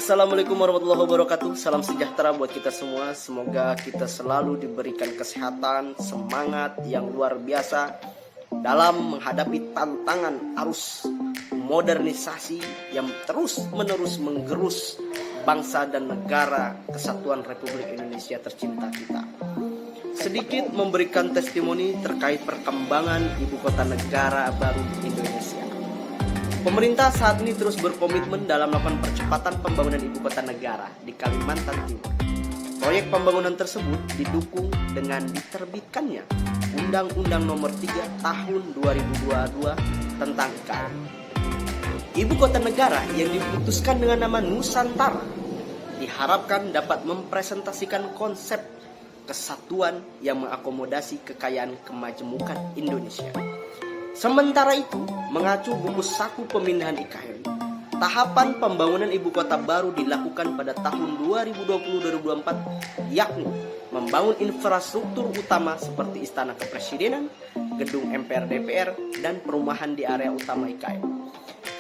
Assalamualaikum warahmatullahi wabarakatuh. Salam sejahtera buat kita semua. Semoga kita selalu diberikan kesehatan, semangat yang luar biasa dalam menghadapi tantangan arus modernisasi yang terus-menerus menggerus bangsa dan negara kesatuan Republik Indonesia tercinta kita. Sedikit memberikan testimoni terkait perkembangan ibu kota negara baru Indonesia. Pemerintah saat ini terus berkomitmen dalam melakukan percepatan pembangunan ibu kota negara di Kalimantan Timur. Proyek pembangunan tersebut didukung dengan diterbitkannya Undang-Undang Nomor 3 Tahun 2022 tentang IKN. Ibu kota negara yang diputuskan dengan nama Nusantara diharapkan dapat mempresentasikan konsep kesatuan yang mengakomodasi kekayaan kemajemukan Indonesia. Sementara itu, mengacu buku saku pemindahan IKN, tahapan pembangunan ibu kota baru dilakukan pada tahun 2020-2024, yakni membangun infrastruktur utama seperti Istana Kepresidenan, gedung MPR DPR, dan perumahan di area utama IKN.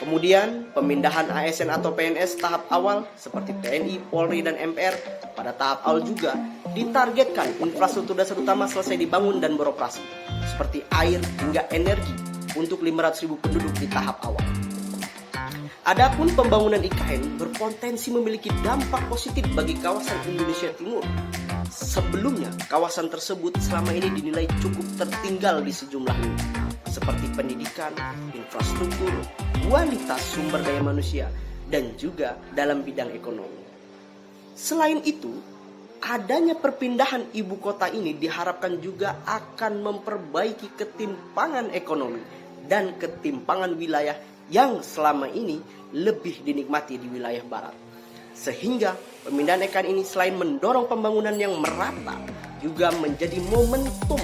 Kemudian, pemindahan ASN atau PNS tahap awal seperti TNI, Polri, dan MPR pada tahap awal juga ditargetkan infrastruktur dasar utama selesai dibangun dan beroperasi, seperti air hingga energi untuk 500.000 penduduk di tahap awal. Adapun pembangunan IKN berpotensi memiliki dampak positif bagi kawasan Indonesia Timur. Sebelumnya, kawasan tersebut selama ini dinilai cukup tertinggal di sejumlah lini, seperti pendidikan, infrastruktur, kualitas sumber daya manusia, dan juga dalam bidang ekonomi. Selain itu, adanya perpindahan ibu kota ini diharapkan juga akan memperbaiki ketimpangan ekonomi dan ketimpangan wilayah yang selama ini lebih dinikmati di wilayah barat. Sehingga pemindahan IKN ini selain mendorong pembangunan yang merata, juga menjadi momentum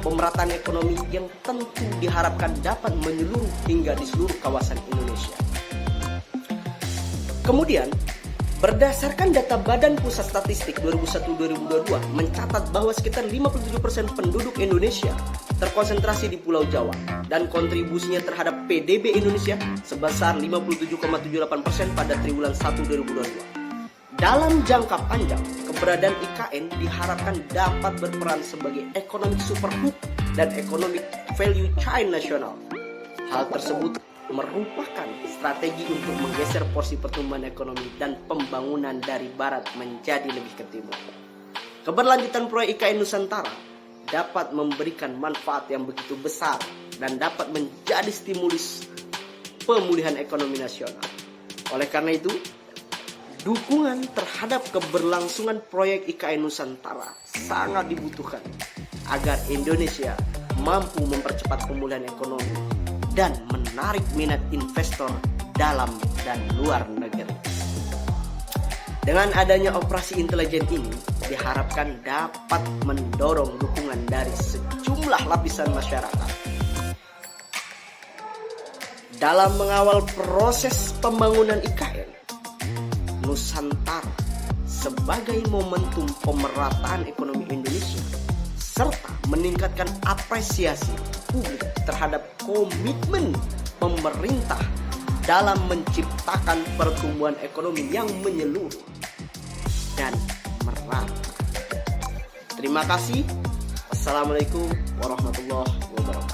pemerataan ekonomi yang tentu diharapkan dapat menyeluruh hingga di seluruh kawasan Indonesia. Kemudian, berdasarkan data Badan Pusat Statistik 2001-2022 mencatat bahwa sekitar 57% penduduk Indonesia terkonsentrasi di Pulau Jawa dan kontribusinya terhadap PDB Indonesia sebesar 57,78% pada triwulan 1 2022. Dalam jangka panjang, keberadaan IKN diharapkan dapat berperan sebagai economic superhub dan economic value chain nasional. Hal tersebut merupakan strategi untuk menggeser porsi pertumbuhan ekonomi dan pembangunan dari barat menjadi lebih ke timur. Keberlanjutan proyek IKN Nusantara dapat memberikan manfaat yang begitu besar dan dapat menjadi stimulus pemulihan ekonomi nasional. Oleh karena itu, dukungan terhadap keberlangsungan proyek IKN Nusantara sangat dibutuhkan agar Indonesia mampu mempercepat pemulihan ekonomi dan menarik minat investor dalam dan luar negeri. Dengan adanya operasi intelijen ini diharapkan dapat mendorong dukungan dari sejumlah lapisan masyarakat dalam mengawal proses pembangunan IKN Nusantara sebagai momentum pemerataan ekonomi Indonesia serta meningkatkan apresiasi publik terhadap komitmen pemerintah dalam menciptakan pertumbuhan ekonomi yang menyeluruh dan merata. Terima kasih. Assalamualaikum warahmatullahi wabarakatuh.